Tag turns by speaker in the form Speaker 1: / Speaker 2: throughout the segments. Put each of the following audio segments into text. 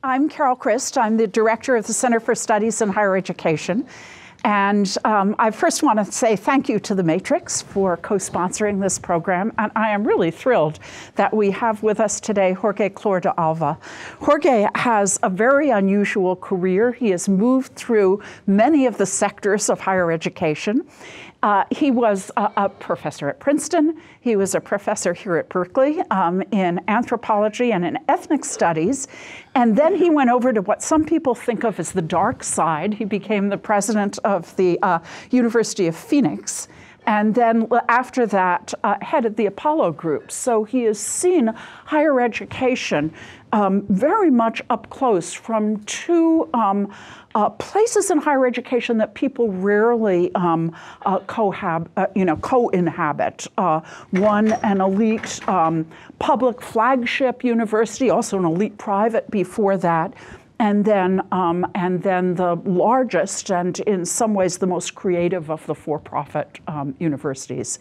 Speaker 1: I'm Carol Christ. I'm the director of the Center for Studies in Higher Education. And I first want to say thank you to the Matrix for co-sponsoring this program. And I am really thrilled that we have with us today Jorge Klor de Alva. Jorge has a very unusual career. He has moved through many of the sectors of higher education. He was a professor at Princeton. He was a professor here at Berkeley in anthropology and in ethnic studies. And then he went over to what some people think of as the dark side. He became the president of the University of Phoenix. And then after that, headed the Apollo group. So he has seen higher education very much up close from two places in higher education that people rarely co-inhabit. One, an elite public flagship university, also an elite private before that. And then the largest and in some ways the most creative of the for-profit universities.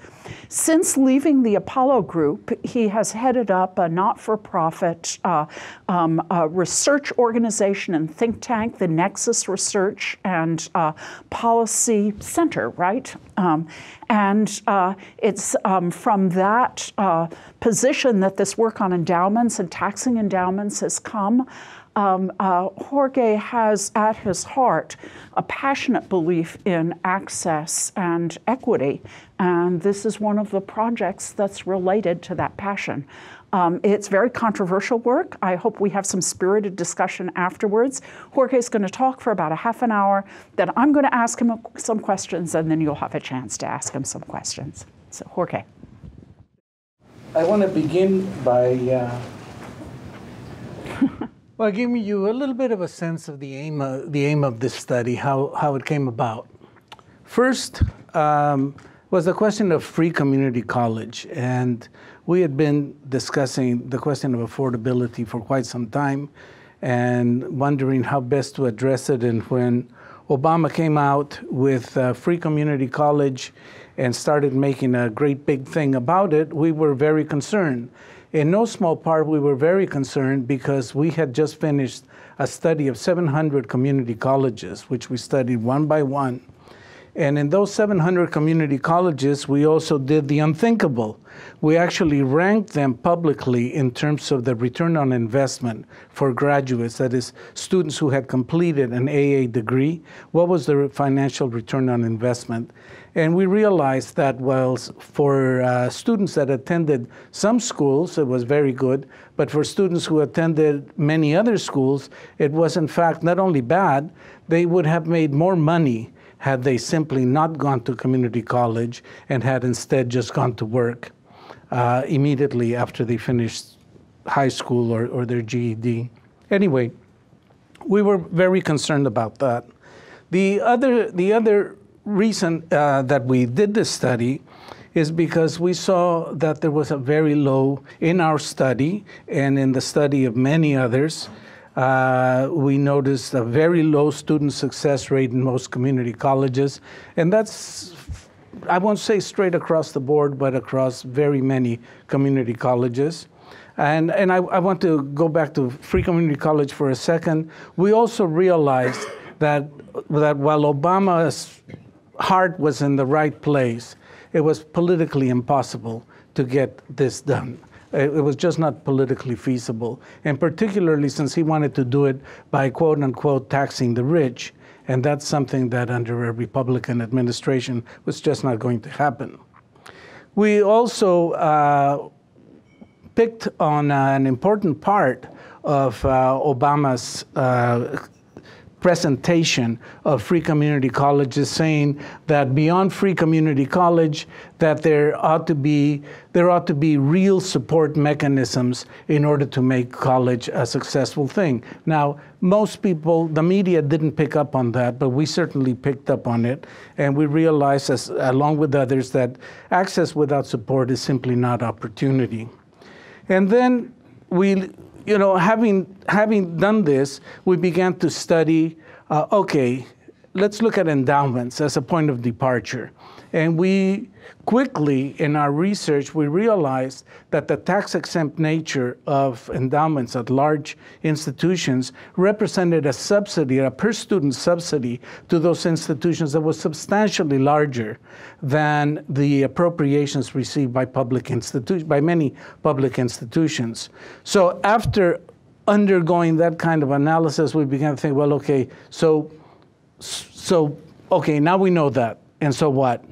Speaker 1: Since leaving the Apollo group, he has headed up a not-for-profit research organization and think tank, the Nexus Research and Policy Center, right? It's from that position that this work on endowments and taxing endowments has come. Jorge has at his heart a passionate belief in access and equity, and this is one of the projects that's related to that passion. It's very controversial work. I hope we have some spirited discussion afterwards. Jorge is going to talk for about a half an hour, then I'm going to ask him some questions, and then you'll have a chance to ask him some questions. So, Jorge.
Speaker 2: I want to begin by well, giving you a little bit of a sense of the aim of this study, how it came about. First was the question of free community college, and we had been discussing the question of affordability for quite some time and wondering how best to address it. And when Obama came out with free community college and started making a great big thing about it, we were very concerned. In no small part, we were very concerned because we had just finished a study of 700 community colleges, which we studied one by one. And in those 700 community colleges, we also did the unthinkable. We actually ranked them publicly in terms of the return on investment for graduates, that is, students who had completed an AA degree. What was the financial return on investment? And we realized that while for students that attended some schools, it was very good, but for students who attended many other schools, it was in fact not only bad, they would have made more money had they simply not gone to community college and had instead just gone to work immediately after they finished high school or their GED. Anyway, we were very concerned about that. The other reason that we did this study is because we saw that there was a very low, in our study and in the study of many others, we noticed a very low student success rate in most community colleges. And that's, I won't say straight across the board, but across very many community colleges. And I want to go back to free community college for a second. We also realized that while Obama's heart was in the right place, it was politically impossible to get this done. It was just not politically feasible, and particularly since he wanted to do it by quote unquote taxing the rich, and that's something that under a Republican administration was just not going to happen. We also picked on an important part of Obama's presentation of free community colleges, saying that beyond free community college, that there ought to be real support mechanisms in order to make college a successful thing. Now, most people, the media didn't pick up on that, but we certainly picked up on it, and we realized, along with others, that access without support is simply not opportunity. And then we, having done this, we began to study, okay, let's look at endowments as a point of departure. And we quickly, in our research, we realized that the tax-exempt nature of endowments at large institutions represented a subsidy, a per-student subsidy to those institutions that was substantially larger than the appropriations received by by many public institutions. So after undergoing that kind of analysis, we began to think, well, okay, okay, now we know that, and so what?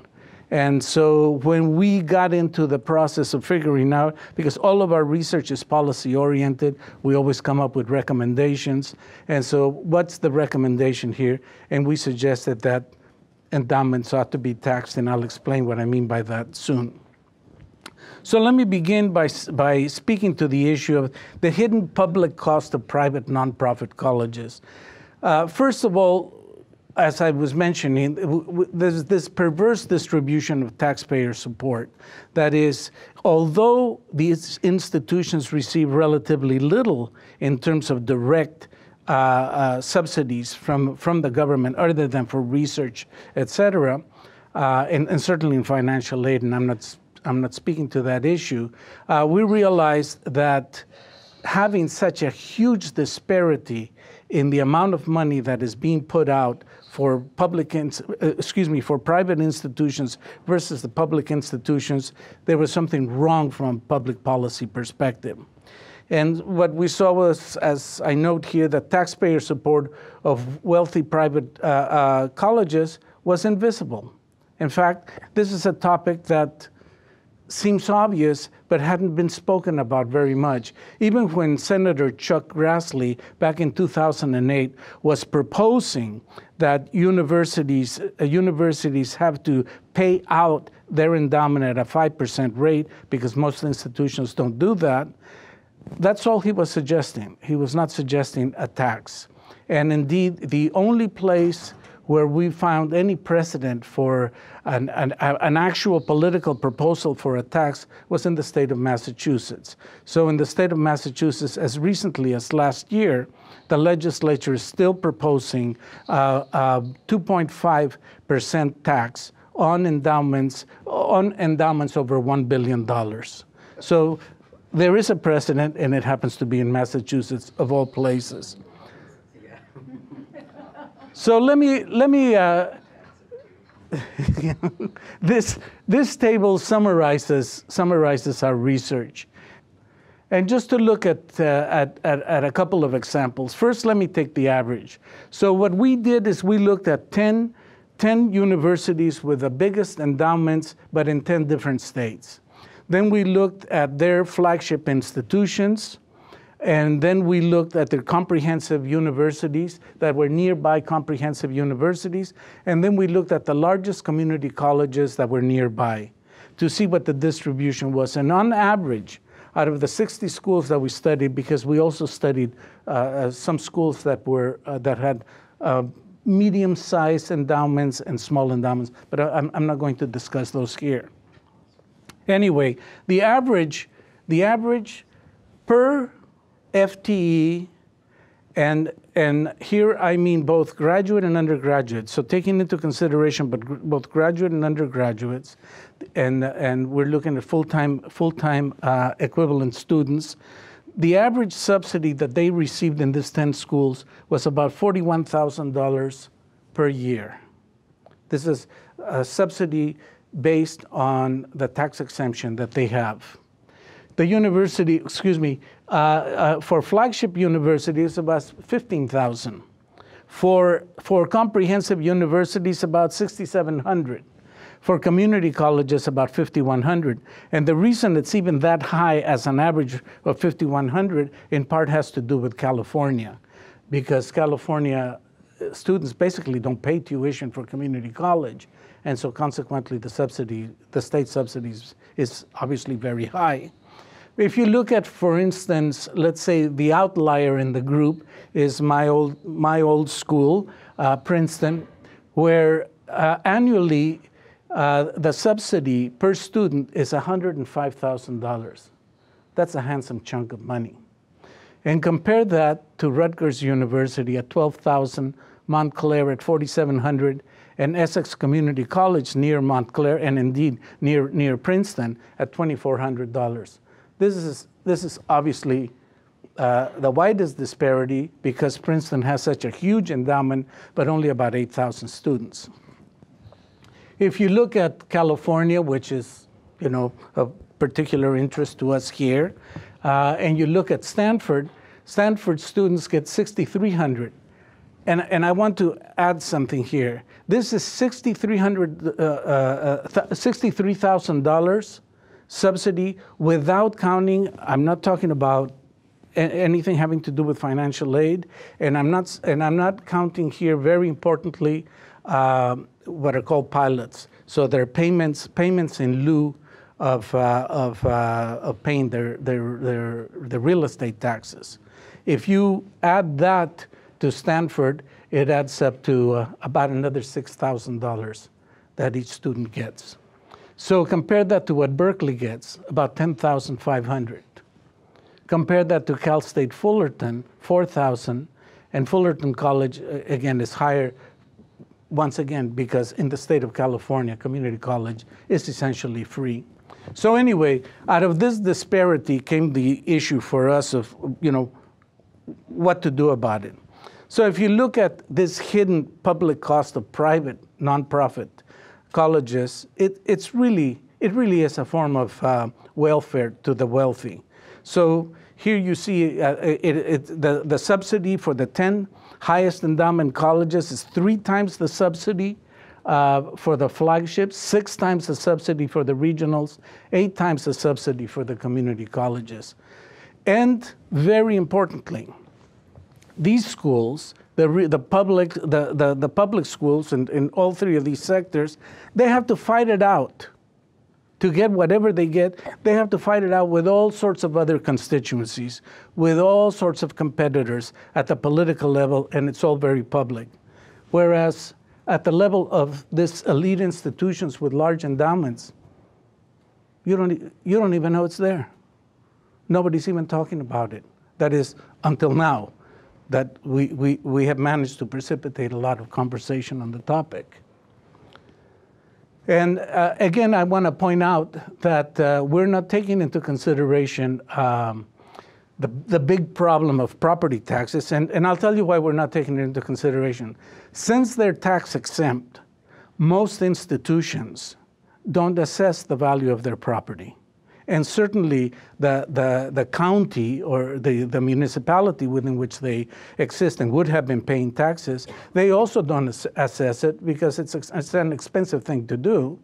Speaker 2: And so when we got into the process of figuring out, because all of our research is policy-oriented, we always come up with recommendations. And so what's the recommendation here? And we suggested that endowments ought to be taxed, and I'll explain what I mean by that soon. So let me begin by speaking to the issue of the hidden public cost of private nonprofit colleges. First of all, as I was mentioning, there's this perverse distribution of taxpayer support. That is, although these institutions receive relatively little in terms of direct subsidies from the government, other than for research, et cetera, and certainly in financial aid, and I'm not speaking to that issue, we realized that having such a huge disparity in the amount of money that is being put out for for private institutions versus the public institutions, there was something wrong from a public policy perspective. And what we saw was, as I note here, that taxpayer support of wealthy private colleges was invisible. In fact, this is a topic that seems obvious, but hadn't been spoken about very much. Even when Senator Chuck Grassley, back in 2008, was proposing that universities have to pay out their endowment at a 5% rate, because most institutions don't do that, that's all he was suggesting. He was not suggesting a tax. And indeed, the only place where we found any precedent for an actual political proposal for a tax was in the state of Massachusetts. So in the state of Massachusetts, as recently as last year, the legislature is still proposing a 2.5% tax on endowments over $1 billion. So there is a precedent, and it happens to be in Massachusetts, of all places. So let me this table summarizes our research. And just to look at a couple of examples. First, let me take the average. So what we did is we looked at 10 universities with the biggest endowments, but in 10 different states. Then we looked at their flagship institutions. And then we looked at their comprehensive universities that were nearby comprehensive universities. And then we looked at the largest community colleges that were nearby to see what the distribution was. And on average, out of the 60 schools that we studied, because we also studied some schools that had medium-sized endowments and small endowments, but I'm not going to discuss those here. Anyway, the average per FTE, and here I mean both graduate and undergraduate. So taking into consideration both graduate and undergraduates, and we're looking at full-time equivalent students. The average subsidy that they received in these 10 schools was about $41,000 per year. This is a subsidy based on the tax exemption that they have. The university, for flagship universities, about $15,000. For comprehensive universities, about $6,700. For community colleges, about $5,100. And the reason it's even that high as an average of $5,100 in part has to do with California, because California students basically don't pay tuition for community college. And so consequently, the state subsidies is obviously very high. If you look at, for instance, let's say the outlier in the group is my old school, Princeton, where annually the subsidy per student is $105,000. That's a handsome chunk of money. And compare that to Rutgers University at $12,500. Montclair at $4,700, and Essex Community College near Montclair, and indeed near Princeton, at $2,400. This is obviously the widest disparity because Princeton has such a huge endowment, but only about 8,000 students. If you look at California, which is, of particular interest to us here, and you look at Stanford, Stanford students get $6,300. And I want to add something here. This is $63,000 subsidy without counting, I'm not talking about anything having to do with financial aid, and I'm not counting here, very importantly, what are called pilots. So they're payments in lieu of paying their real estate taxes. If you add that to Stanford, it adds up to about another $6,000 that each student gets. So compare that to what Berkeley gets, about $10,500. Compare that to Cal State Fullerton, $4,000, and Fullerton College, again, is higher, once again, because in the state of California, community college is essentially free. So anyway, out of this disparity came the issue for us of, what to do about it. So if you look at this hidden public cost of private nonprofit colleges, it really is a form of welfare to the wealthy. So here you see the subsidy for the 10 highest endowment colleges is 3 times the subsidy for the flagships, 6 times the subsidy for the regionals, 8 times the subsidy for the community colleges. And very importantly, these schools, the public schools in all 3 of these sectors, they have to fight it out. To get whatever they get, they have to fight it out with all sorts of other constituencies, with all sorts of competitors at the political level, and it's all very public. Whereas at the level of this elite institutions with large endowments, you don't even know it's there. Nobody's even talking about it. That is, until now, that we have managed to precipitate a lot of conversation on the topic. And again, I want to point out that we're not taking into consideration the big problem of property taxes. And I'll tell you why we're not taking it into consideration. Since they're tax exempt, most institutions don't assess the value of their property. And certainly the county or the municipality within which they exist and would have been paying taxes, they also don't assess it because it's an expensive thing to do.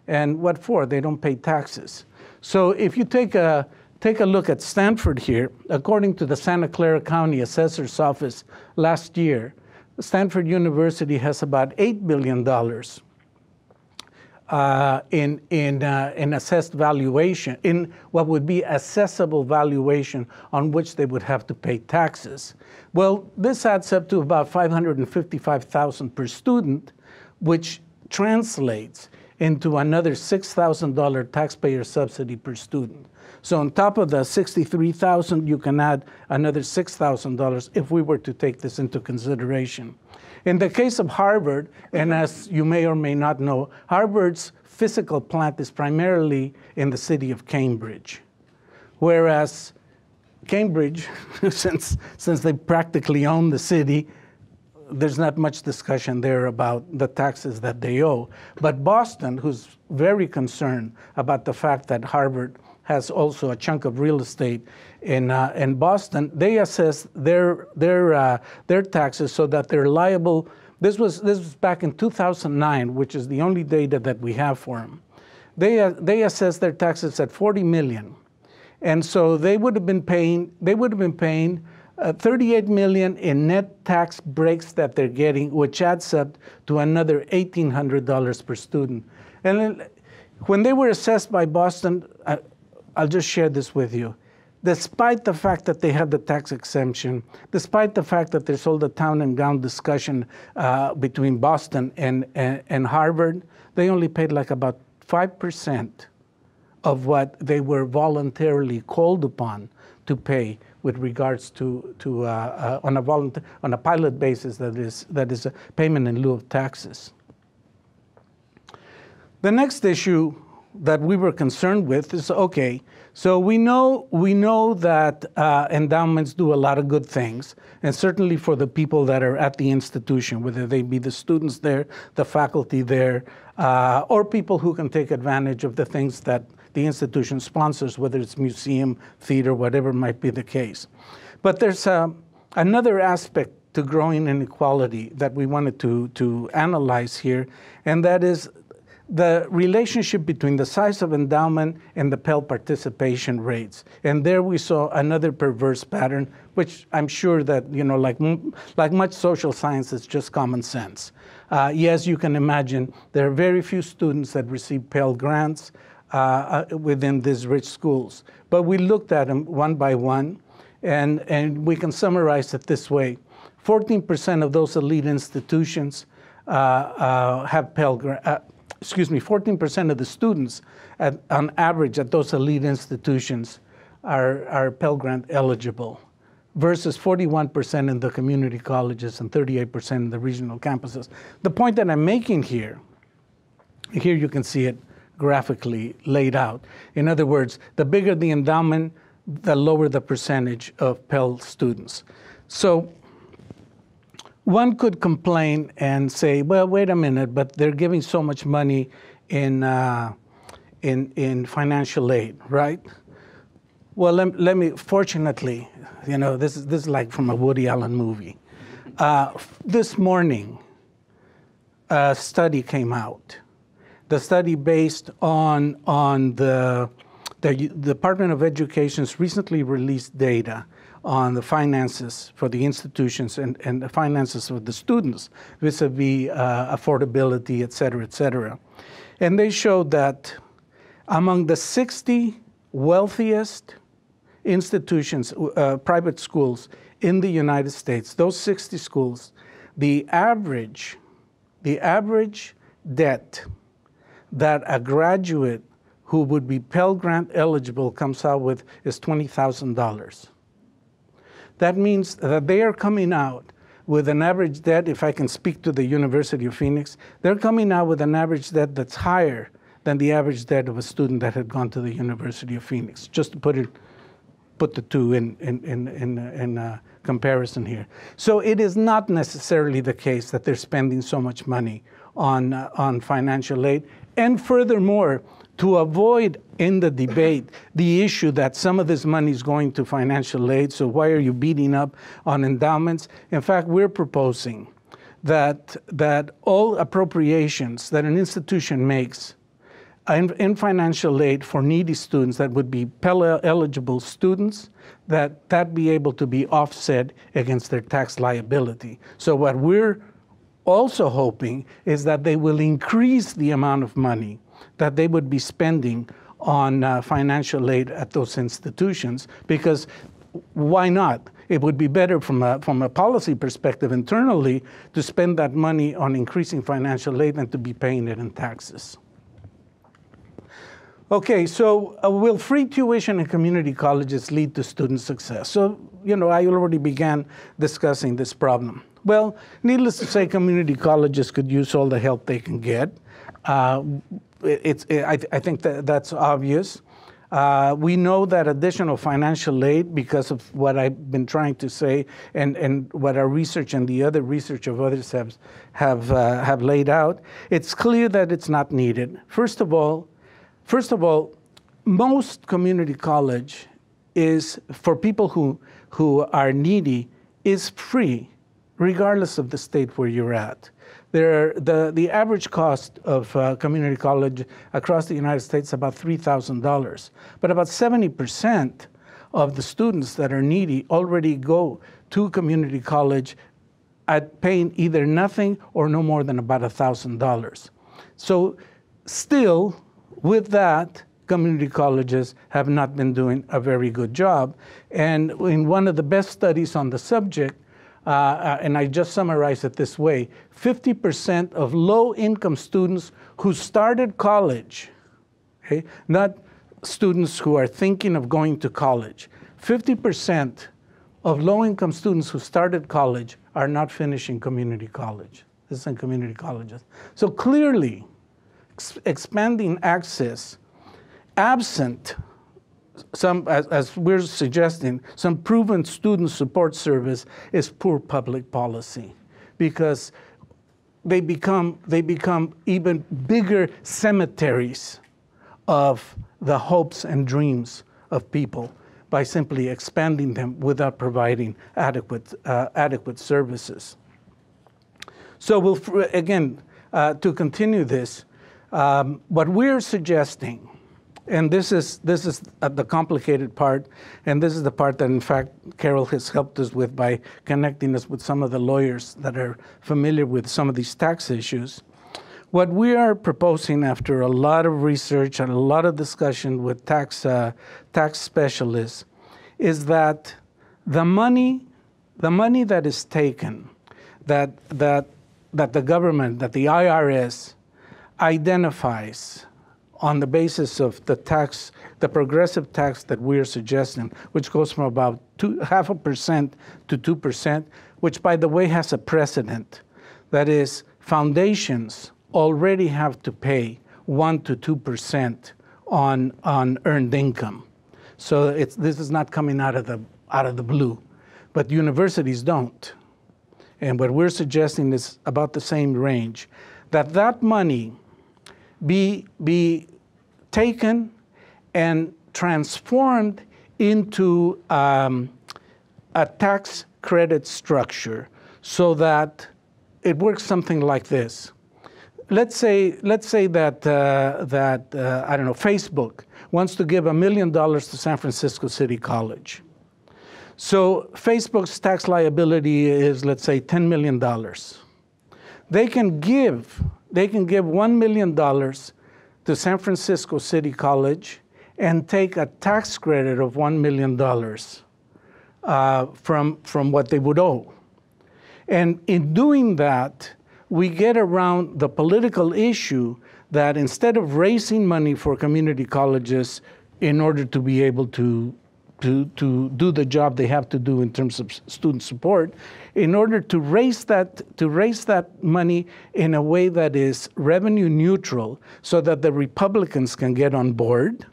Speaker 2: And what for? They don't pay taxes. So if you take a look at Stanford here, according to the Santa Clara County Assessor's Office last year, Stanford University has about $8 billion in assessed valuation, in what would be assessable valuation on which they would have to pay taxes. Well, this adds up to about $555,000 per student, which translates into another $6,000 taxpayer subsidy per student. So on top of the $63,000, you can add another $6,000 if we were to take this into consideration. In the case of Harvard, and as you may or may not know, Harvard's physical plant is primarily in the city of Cambridge, whereas Cambridge, since they practically own the city, there's not much discussion there about the taxes that they owe. But Boston, who's very concerned about the fact that Harvard has also a chunk of real estate in Boston, they assess their taxes so that they're liable. This was back in 2009, which is the only data that we have for them. They assess their taxes at $40 million, and so they would have been paying $38 million in net tax breaks that they're getting, which adds up to another $1,800 per student. And then, when they were assessed by Boston, I'll just share this with you. Despite the fact that they had the tax exemption, despite the fact that there's all the town and gown discussion between Boston and Harvard, they only paid like about 5% of what they were voluntarily called upon to pay with regards to on a pilot basis that is a payment in lieu of taxes. The next issue that we were concerned with is, okay, so we know that endowments do a lot of good things, and certainly for the people that are at the institution, whether they be the students there, the faculty there, or people who can take advantage of the things that the institution sponsors, whether it's museum, theater, whatever might be the case. But there's another aspect to growing inequality that we wanted to analyze here, and that is the relationship between the size of endowment and the Pell participation rates. And there we saw another perverse pattern, which I'm sure that, like much social science, it's just common sense. Yes, you can imagine there are very few students that receive Pell grants within these rich schools. But we looked at them one by one, and we can summarize it this way. 14% of those elite institutions have Pell grants. 14% of the students on average at those elite institutions are Pell Grant eligible, versus 41% in the community colleges and 38% in the regional campuses. The point that I'm making here you can see it graphically laid out. In other words, the bigger the endowment, the lower the percentage of Pell students. So one could complain and say, well, wait a minute, but they're giving so much money in financial aid, right? Well, let me, fortunately, this is like from a Woody Allen movie. This morning, a study came out. The study based on the Department of Education's recently released data on the finances for the institutions and the finances of the students vis-a-vis affordability, et cetera, et cetera. And they showed that among the 60 wealthiest institutions, private schools in the United States, those 60 schools, the average debt that a graduate who would be Pell Grant eligible comes out with is $20,000. That means that they are coming out with an average debt, if I can speak to the University of Phoenix, they're coming out with an average debt that's higher than the average debt of a student that had gone to the University of Phoenix, just to put the two in comparison here. So it is not necessarily the case that they're spending so much money on financial aid. And furthermore, to avoid in the debate the issue that some of this money is going to financial aid, so why are you beating up on endowments? In fact, we're proposing that all appropriations that an institution makes in financial aid for needy students that would be Pell eligible students, that be able to be offset against their tax liability. So what we're also hoping is that they will increase the amount of money that they would be spending on financial aid at those institutions, because why not? It would be better from a policy perspective internally to spend that money on increasing financial aid than to be paying it in taxes. Okay, so will free tuition in community colleges lead to student success? So, I already began discussing this problem. Well, needless to say, community colleges could use all the help they can get. I think that's obvious. We know that additional financial aid, because of what I've been trying to say and what our research and the other research of others have laid out, it's clear that it's not needed. First of all, most community college is, for people who are needy, is free, regardless of the state where you're at. The average cost of community college across the United States is about $3,000. But about 70% of the students that are needy already go to community college at paying either nothing or no more than about $1,000. So still, with that, community colleges have not been doing a very good job. And in one of the best studies on the subject, and I just summarize it this way, 50% of low-income students who started college, okay, not students who are thinking of going to college, 50% of low-income students who started college are not finishing community college. This is in community colleges. So clearly, expanding access, absent some, as we're suggesting, some proven student support service is poor public policy, because they become even bigger cemeteries of the hopes and dreams of people by simply expanding them without providing adequate services. So we'll, again, to continue this, what we're suggesting, and this is the complicated part, and this is the part that, in fact, Carol has helped us with by connecting us with some of the lawyers that are familiar with some of these tax issues. What we are proposing, after a lot of research and a lot of discussion with tax specialists, is that the money that is taken, that the government, that the IRS identifies on the basis of the progressive tax that we're suggesting, which goes from about 0.5% to 2%, which, by the way, has a precedent. That is, foundations already have to pay 1 to 2% on earned income. So this is not coming out of the blue, but universities don't. And what we're suggesting is about the same range, that money be taken and transformed into a tax credit structure so that it works something like this. Let's say that I don't know, Facebook wants to give $1 million to San Francisco City College. So Facebook's tax liability is, let's say, $10 million. They can give $1 million to San Francisco City College and take a tax credit of $1 million from what they would owe. And in doing that, we get around the political issue that instead of raising money for community colleges in order to be able to do the job they have to do in terms of student support, in order to raise that money in a way that is revenue neutral so that the Republicans can get on board,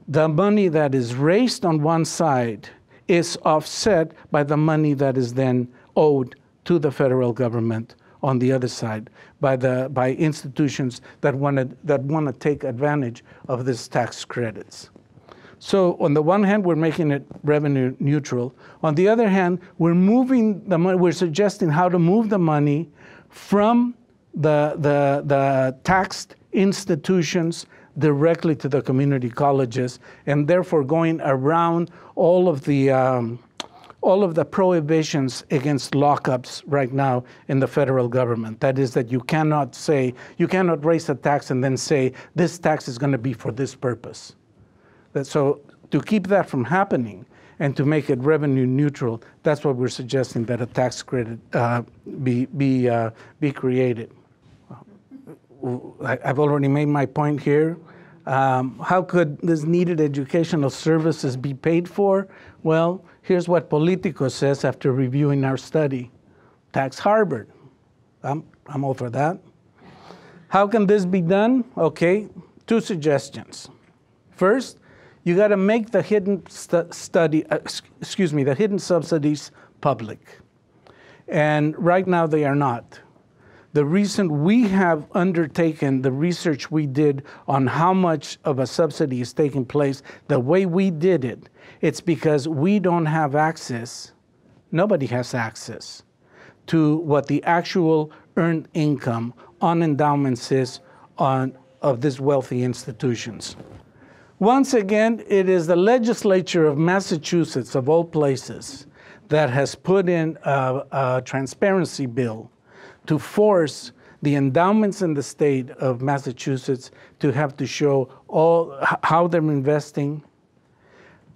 Speaker 2: the money that is raised on one side is offset by the money that is then owed to the federal government on the other side by institutions that want to take advantage of these tax credits. So on the one hand, we're making it revenue neutral. On the other hand, we're moving the money. We're suggesting how to move the money from the taxed institutions directly to the community colleges, and therefore going around all of the prohibitions against lockups right now in the federal government. That is, that you cannot raise a tax and then say this tax is going to be for this purpose. So to keep that from happening and to make it revenue neutral, that's what we're suggesting, that a tax credit be created. I've already made my point here. How could this needed educational services be paid for? Well, here's what Politico says after reviewing our study. Tax Harvard. I'm all for that. How can this be done? Okay, 2 suggestions. First, you got to make the hidden the hidden subsidies public. And right now they are not. The reason we have undertaken the research we did on how much of a subsidy is taking place, the way we did it, it's because we don't have access, nobody has access to what the actual earned income on endowments is of these wealthy institutions. Once again, it is the legislature of Massachusetts, of all places, that has put in a transparency bill to force the endowments in the state of Massachusetts to have to show how they're investing,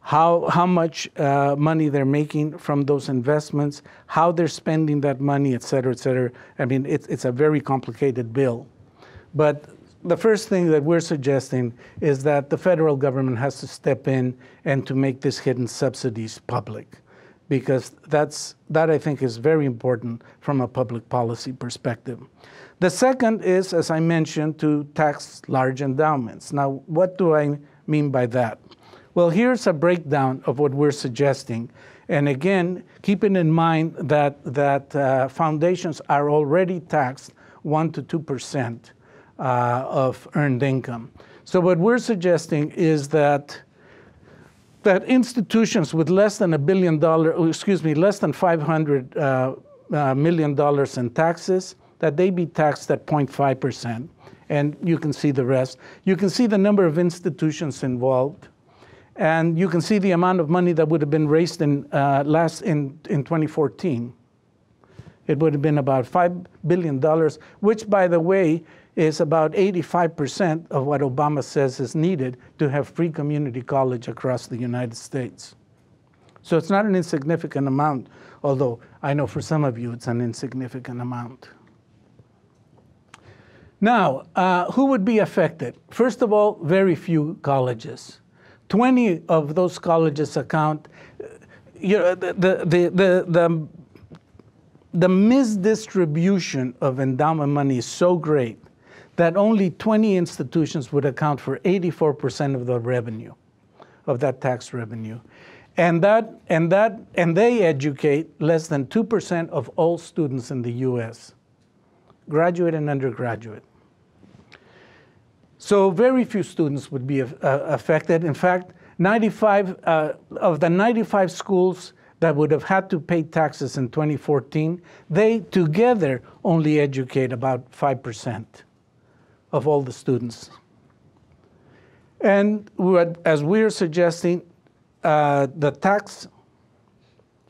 Speaker 2: how much money they're making from those investments, how they're spending that money, et cetera, et cetera. I mean, it's a very complicated bill. But the first thing that we're suggesting is that the federal government has to step in and to make this hidden subsidies public, because that I think is very important from a public policy perspective. The second is, as I mentioned, to tax large endowments. Now, what do I mean by that? Well, here's a breakdown of what we're suggesting. And again, keeping in mind that foundations are already taxed 1 to 2% of earned income. So what we're suggesting is that institutions with less than less than $500 million in taxes, that they be taxed at 0.5%. And you can see the rest. You can see the number of institutions involved. And you can see the amount of money that would have been raised in 2014. It would have been about $5 billion, which, by the way, is about 85% of what Obama says is needed to have free community college across the United States. So it's not an insignificant amount, although I know for some of you it's an insignificant amount. Now, who would be affected? First of all, very few colleges. 20 of those colleges account, the misdistribution of endowment money is so great that only 20 institutions would account for 84% of the revenue, of that tax revenue. And they educate less than 2% of all students in the US, graduate and undergraduate. So very few students would be affected. In fact, 95 of the 95 schools that would have had to pay taxes in 2014, they together only educate about 5% of all the students. And as we're suggesting, the tax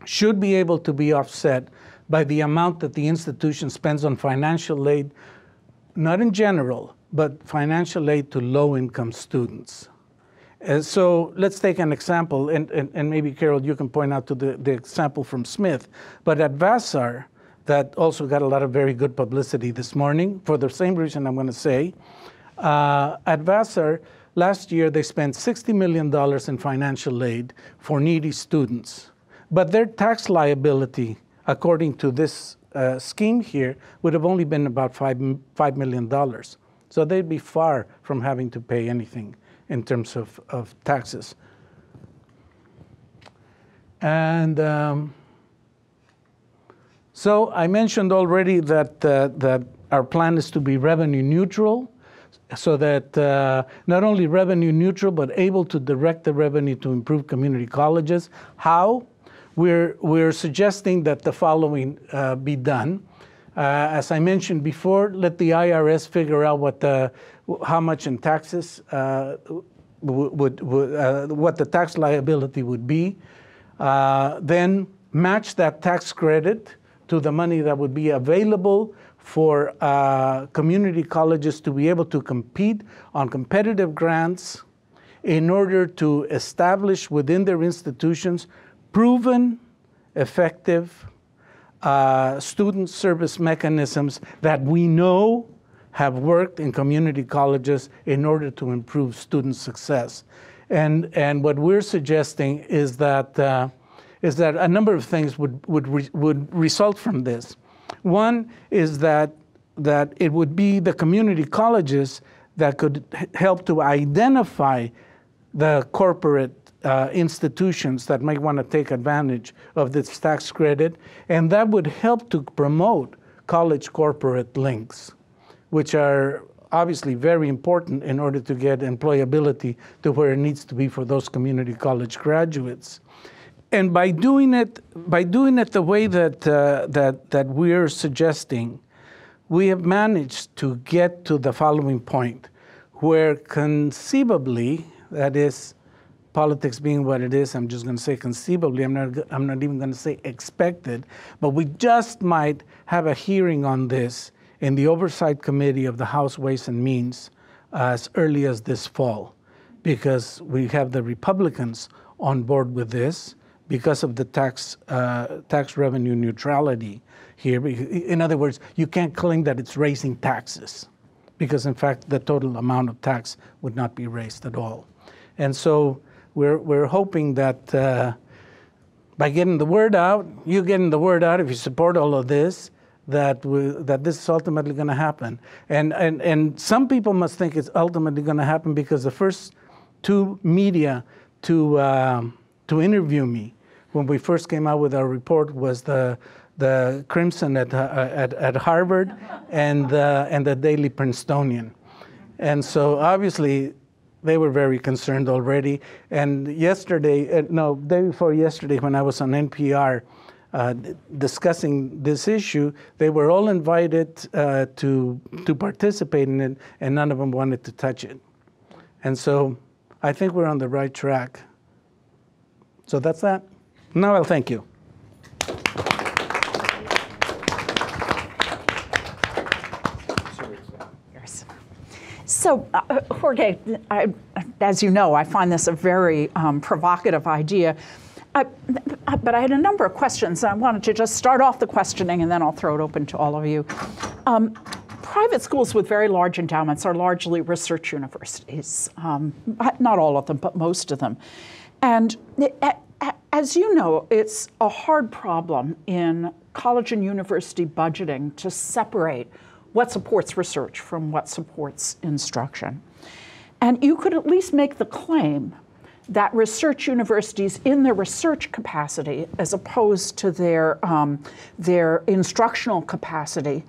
Speaker 2: should be able to be offset by the amount that the institution spends on financial aid, not in general, but financial aid to low-income students. So let's take an example, and maybe, Carol, you can point out to the example from Smith. But at Vassar, that also got a lot of very good publicity this morning, for the same reason I'm going to say, at Vassar, last year they spent $60 million in financial aid for needy students. But their tax liability, according to this scheme here, would have only been about $5 million. So they'd be far from having to pay anything in terms of taxes. And so I mentioned already that our plan is to be revenue neutral, so that not only revenue neutral, but able to direct the revenue to improve community colleges. How? We're suggesting that the following be done. As I mentioned before, let the IRS figure out how much in taxes what the tax liability would be. Then match that tax credit to the money that would be available for community colleges to be able to compete on competitive grants in order to establish within their institutions proven, effective student service mechanisms that we know have worked in community colleges in order to improve student success. And what we're suggesting is that a number of things would result from this. One is that it would be the community colleges that could help to identify the corporate institutions that might want to take advantage of this tax credit, and that would help to promote college corporate links, which are obviously very important in order to get employability to where it needs to be for those community college graduates. And by doing it the way that we're suggesting, we have managed to get to the following point, where conceivably, that is, politics being what it is, I'm just going to say conceivably, I'm not even going to say expected, but we just might have a hearing on this in the Oversight Committee of the House Ways and Means as early as this fall, because we have the Republicans on board with this because of the tax revenue neutrality here. In other words, you can't claim that it's raising taxes, because in fact the total amount of tax would not be raised at all. And so we're hoping that by getting the word out, you getting the word out, if you support all of this, that this is ultimately going to happen. And some people must think it's ultimately going to happen because the first two media to interview me when we first came out with our report was the Crimson at Harvard and the Daily Princetonian. And so obviously they were very concerned already. And yesterday, day before yesterday, when I was on NPR discussing this issue, they were all invited to participate in it, and none of them wanted to touch it. And so I think we're on the right track. So that's that. Now I'll thank you.
Speaker 1: So, Jorge, as you know, I find this a very provocative idea. But I had a number of questions. I wanted to just start off the questioning, and then I'll throw it open to all of you. Private schools with very large endowments are largely research universities. Not all of them, but most of them. And as you know, it's a hard problem in college and university budgeting to separate what supports research from what supports instruction. And you could at least make the claim that research universities in their research capacity, as opposed to their instructional capacity,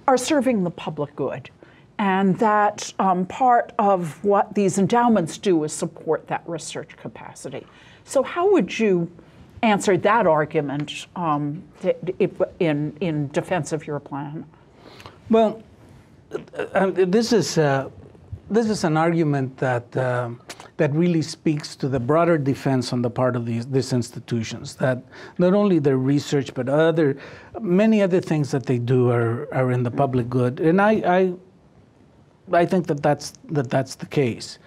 Speaker 1: are serving the public good. And that part of what these endowments do is support that research capacity. So how would you answer that argument in defense of your plan?
Speaker 2: Well, this is an argument that really speaks to the broader defense on the part of these institutions, that not only their research but many other things that they do are in the public good, and I think that's the case.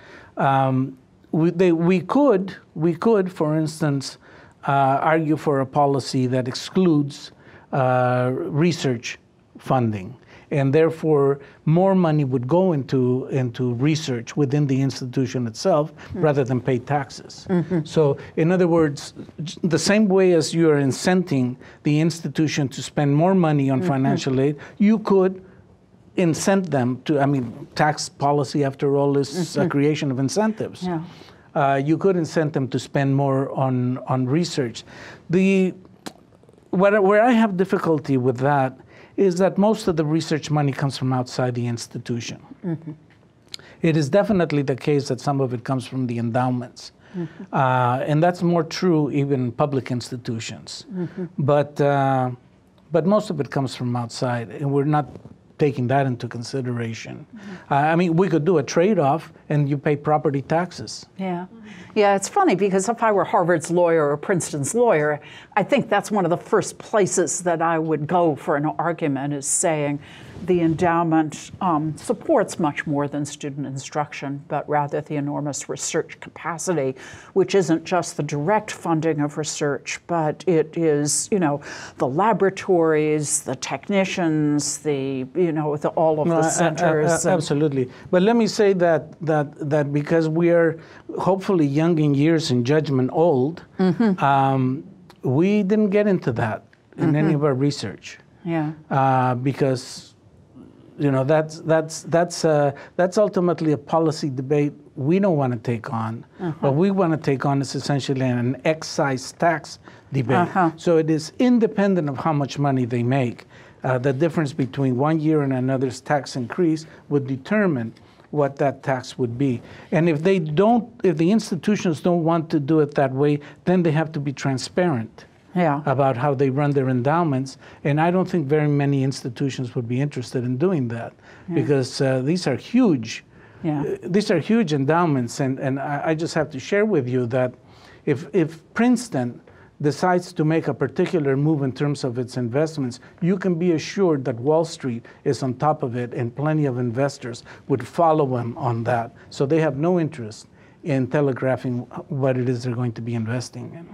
Speaker 2: We could, for instance, argue for a policy that excludes research funding, and therefore more money would go into research within the institution itself rather than pay taxes. So in other words, the same way as you are incenting the institution to spend more money on financial aid, you could incent them to, tax policy after all is a creation of incentives. Yeah. You could incent them to spend more on research. Where I have difficulty with that is that most of the research money comes from outside the institution. It is definitely the case that some of it comes from the endowments. And that's more true even in public institutions. But most of it comes from outside, and we're not taking that into consideration. We could do a trade-off and you pay property taxes.
Speaker 1: Yeah. Yeah, it's funny because if I were Harvard's lawyer or Princeton's lawyer, I think that's one of the first places that I would go for an argument, is saying the endowment supports much more than student instruction, but rather the enormous research capacity, which isn't just the direct funding of research, but it is, the laboratories, the technicians, all of the centers.
Speaker 2: Absolutely. But let me say that because we are hopefully young in years and judgment old, we didn't get into that in any of our research. Yeah. Because that's ultimately a policy debate we don't want to take on. What we want to take on is essentially an excise tax debate. So it is independent of how much money they make. The difference between one year and another's tax increase would determine what that tax would be. And if the institutions don't want to do it that way, then they have to be transparent. Yeah. About how they run their endowments. And I don't think very many institutions would be interested in doing that, because these are huge. These are huge endowments. And I just have to share with you that if Princeton decides to make a particular move in terms of its investments, you can be assured that Wall Street is on top of it, and plenty of investors would follow them on that. So they have no interest in telegraphing what it is they're going to be investing in.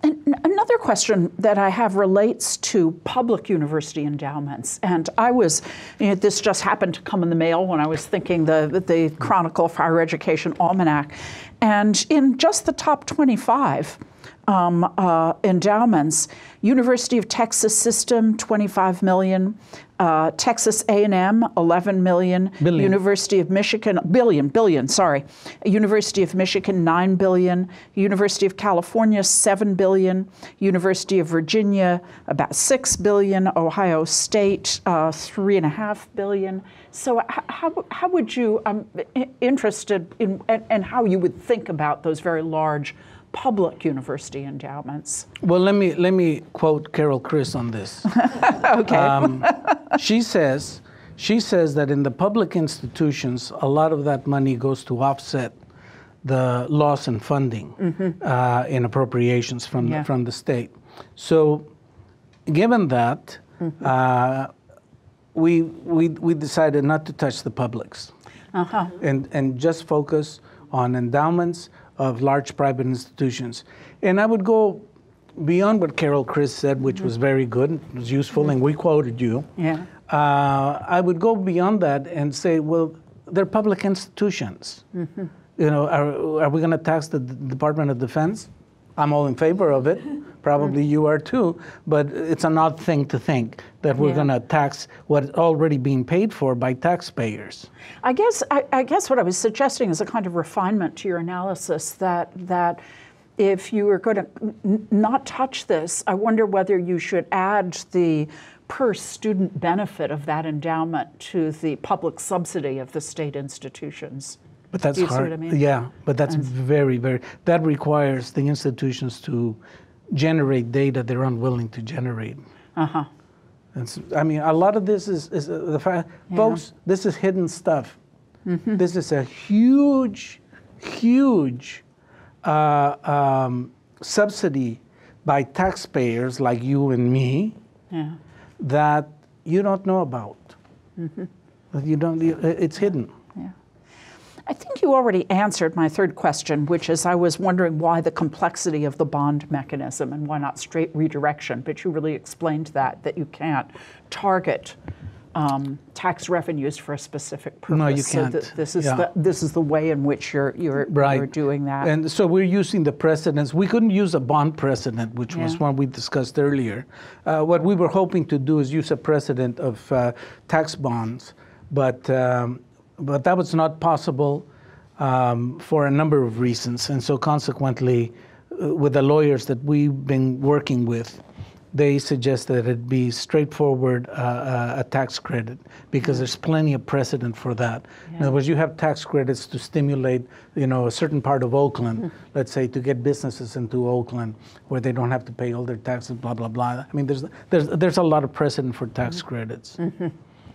Speaker 1: And another question that I have relates to public university endowments. And I was, this just happened to come in the mail when I was thinking the Chronicle of Higher Education Almanac. And in just the top 25 endowments, University of Texas System, 25 million. Texas A&M, 11 million.
Speaker 2: Billion.
Speaker 1: University of Michigan, billion, sorry. University of Michigan, 9 billion. University of California, 7 billion. University of Virginia, about 6 billion. Ohio State, 3.5 billion. So how would you, I'm interested in how you would think about those very large public university endowments.
Speaker 2: Well, let me quote Carol Chris on this.
Speaker 1: Okay.
Speaker 2: She says that in the public institutions, a lot of that money goes to offset the loss in funding in appropriations from the state. So, given that, we decided not to touch the publics and just focus on endowments of large private institutions. And I would go beyond what Carol Chris said, which was very good, it was useful, and we quoted you.
Speaker 1: Yeah.
Speaker 2: I would go beyond that and say, well, they're public institutions. You know, are we going to tax the Department of Defense? I'm all in favor of it. Probably you are too. But it's an odd thing to think that we're going to tax what's already being paid for by taxpayers.
Speaker 1: I guess what I was suggesting is a kind of refinement to your analysis that if you were going to not touch this, I wonder whether you should add the per student benefit of that endowment to the public subsidy of the state institutions.
Speaker 2: But that's
Speaker 1: hard.
Speaker 2: See what I mean? Yeah, but that's very, that requires the institutions to generate data they're unwilling to generate. And I mean, a lot of this is the fact, folks, this is hidden stuff. This is a huge subsidy by taxpayers like you and me that you don't know about. You don't. It's hidden.
Speaker 1: I think you already answered my third question, which is I was wondering why the complexity of the bond mechanism and why not straight redirection, but you really explained that you can't target tax revenues for a specific purpose.
Speaker 2: No, you can't.
Speaker 1: So this is the way in which you're doing that.
Speaker 2: And so we're using the precedents. We couldn't use a bond precedent, which was one we discussed earlier. What we were hoping to do is use a precedent of tax bonds, but that was not possible for a number of reasons. And so consequently, with the lawyers that we've been working with, they suggest that it be straightforward a tax credit because there's plenty of precedent for that. In other words, you have tax credits to stimulate, a certain part of Oakland, let's say, to get businesses into Oakland where they don't have to pay all their taxes, blah, blah, blah. I mean, there's a lot of precedent for tax credits.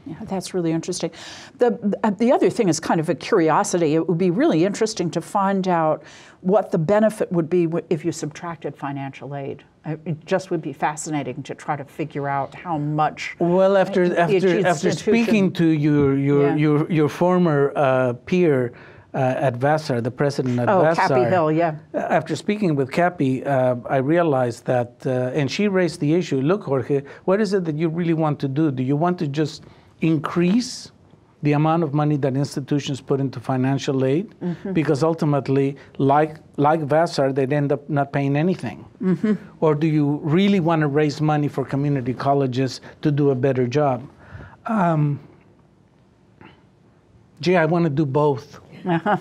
Speaker 1: Yeah, that's really interesting. The other thing is kind of a curiosity. It would be really interesting to find out what the benefit would be if you subtracted financial aid. It just would be fascinating to try to figure out how much.
Speaker 2: Well, after speaking to your former peer at Vassar, the president at Vassar.
Speaker 1: Cappy Hill,
Speaker 2: After speaking with Cappy, I realized that, and she raised the issue. Look, Jorge, what is it that you really want to do? Do you want to just increase the amount of money that institutions put into financial aid? Because ultimately, like Vassar, they'd end up not paying anything. Or do you really want to raise money for community colleges to do a better job? I want to do both. But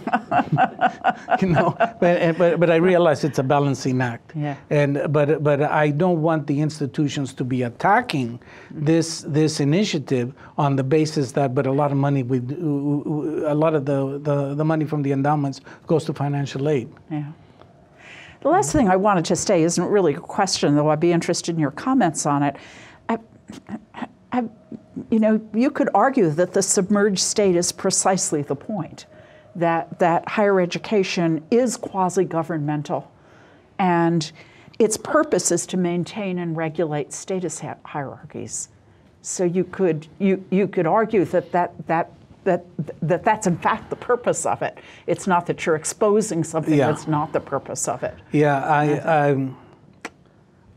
Speaker 2: I realize it's a balancing act. But I don't want the institutions to be attacking this initiative on the basis that a lot of money a lot of the money from the endowments goes to financial aid.
Speaker 1: The last thing I wanted to say isn't really a question, though I'd be interested in your comments on it. You could argue that the submerged state is precisely the point. That higher education is quasi-governmental, and its purpose is to maintain and regulate status hierarchies. So you could argue that's in fact the purpose of it. It's not that you're exposing something that's not the purpose of it.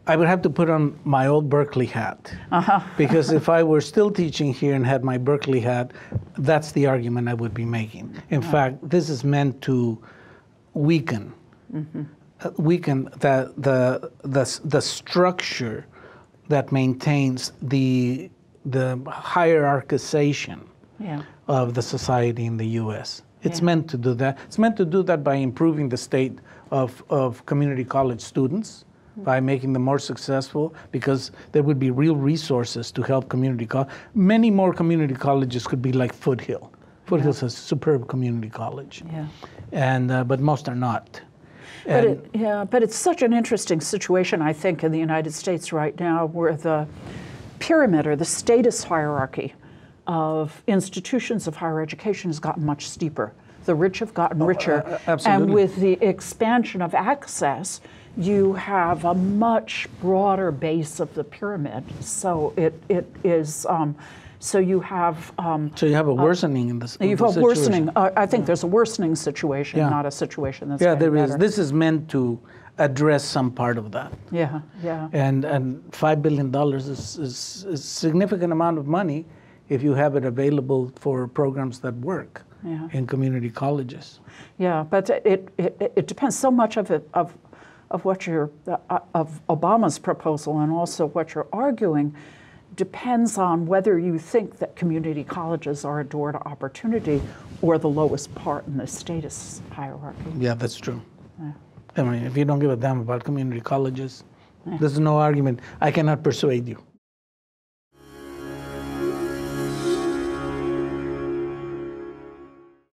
Speaker 2: I would have to put on my old Berkeley hat. Because if I were still teaching here and had my Berkeley hat, that's the argument I would be making. In fact, this is meant to weaken, weaken the structure that maintains the hierarchization of the society in the U.S. It's meant to do that. It's meant to do that by improving the state of community college students, by making them more successful, because there would be real resources to help community college. Many more community colleges could be like Foothill. Foothill's a superb community college, but most are not.
Speaker 1: But it's such an interesting situation, I think, in the United States right now, where the pyramid or the status hierarchy of institutions of higher education has gotten much steeper. The rich have gotten richer, and with the expansion of access, you have a much broader base of the pyramid. So it is. So you have
Speaker 2: a worsening in this.
Speaker 1: You have a worsening. I think there's a worsening situation, not a situation that's getting better.
Speaker 2: This is meant to address some part of that. And $5 billion is a significant amount of money if you have it available for programs that work in community colleges.
Speaker 1: Yeah, but it depends so much of what you're of Obama's proposal, and also what you're arguing depends on whether you think that community colleges are a door to opportunity or the lowest part in the status hierarchy.
Speaker 2: Yeah, that's true. I mean, if you don't give a damn about community colleges, there's no argument. I cannot persuade you.